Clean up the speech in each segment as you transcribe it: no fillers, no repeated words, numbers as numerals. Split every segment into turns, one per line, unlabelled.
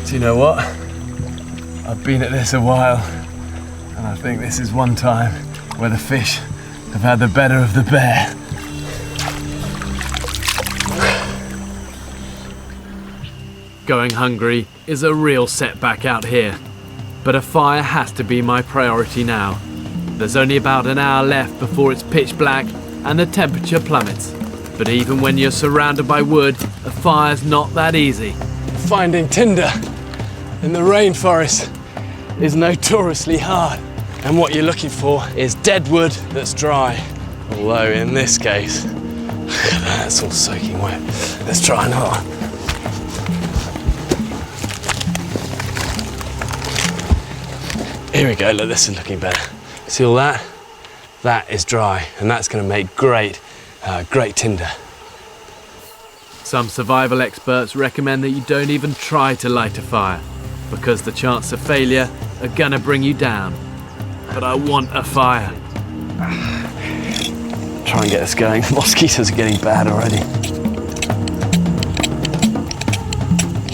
Do you know what? I've been at this a while, and I think this is one time where the fish have had the better of the bear.
Going hungry is a real setback out here, but a fire has to be my priority now. There's only about an hour left before it's pitch black and the temperature plummets. But even when you're surrounded by wood, a fire's not that easy.
Finding tinder in the rainforest is notoriously hard. And what you're looking for is dead wood that's dry. Although in this case, that's all soaking wet. Let's try another one. Here we go, look, this is looking better. See all that? That is dry, and that's gonna make great tinder.
Some survival experts recommend that you don't even try to light a fire, because the chance of failure are gonna bring you down. But I want a fire.
Try and get this going. Mosquitoes are getting bad already.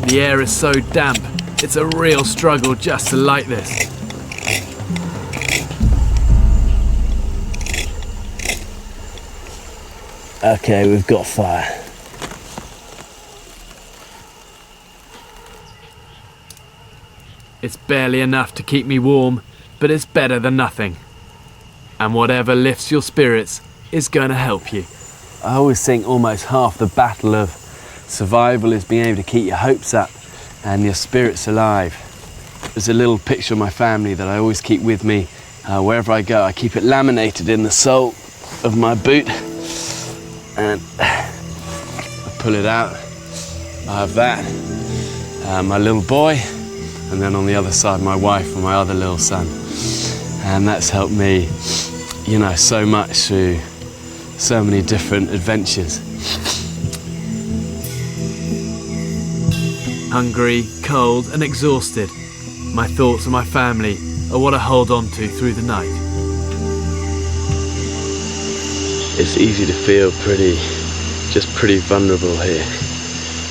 The air is so damp, it's a real struggle just to light this.
Okay, we've got fire.
It's barely enough to keep me warm, but it's better than nothing. And whatever lifts your spirits is gonna help you.
I always think almost half the battle of survival is being able to keep your hopes up and your spirits alive. There's a little picture of my family that I always keep with me wherever I go. I keep it laminated in the sole of my boot, and I pull it out. I have that, my little boy, and then on the other side my wife and my other little son. And that's helped me, you know, so much through so many different adventures.
Hungry, cold and exhausted, my thoughts and my family are what I hold on to through the night.
It's easy to feel pretty vulnerable here.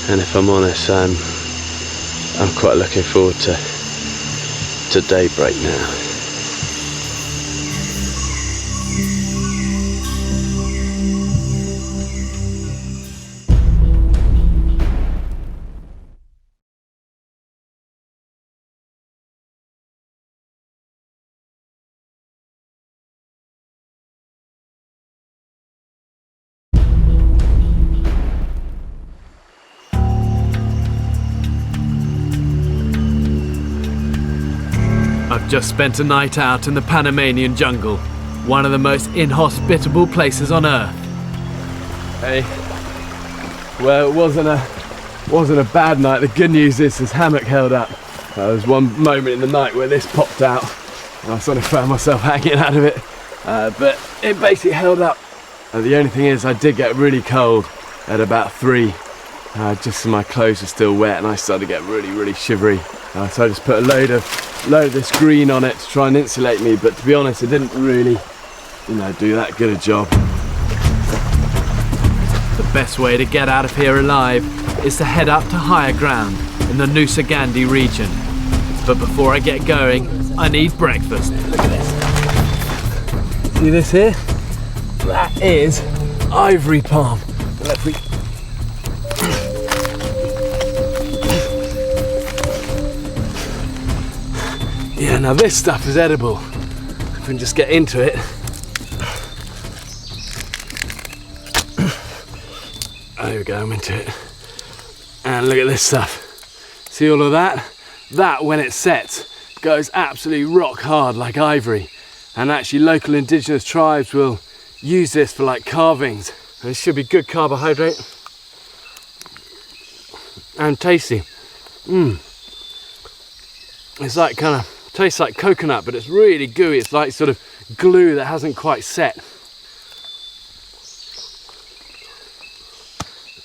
And if I'm honest, I'm quite looking forward to daybreak now.
I've just spent a night out in the Panamanian jungle, one of the most inhospitable places on Earth.
Hey, well, it wasn't a bad night. The good news is this hammock held up. There was one moment in the night where this popped out and I sort of found myself hanging out of it, but it basically held up. The only thing is I did get really cold at about 3, just so my clothes were still wet and I started to get really shivery. So I just put a load of this green on it to try and insulate me, but to be honest, it didn't really, do that good a job.
The best way to get out of here alive is to head up to higher ground in the Nusa Gandhi region. But before I get going, I need breakfast.
Look at this. See this here? That is ivory palm. Yeah, now this stuff is edible. If we can just get into it. There we go, I'm into it. And look at this stuff. See all of that? That, when it sets, goes absolutely rock hard like ivory. And actually local indigenous tribes will use this for like carvings. And it should be good carbohydrate. And tasty. It's like tastes like coconut, but it's really gooey. It's like sort of glue that hasn't quite set.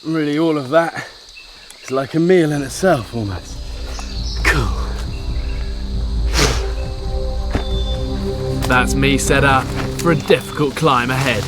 Really, all of that is like a meal in itself almost. Cool.
That's me set up for a difficult climb ahead.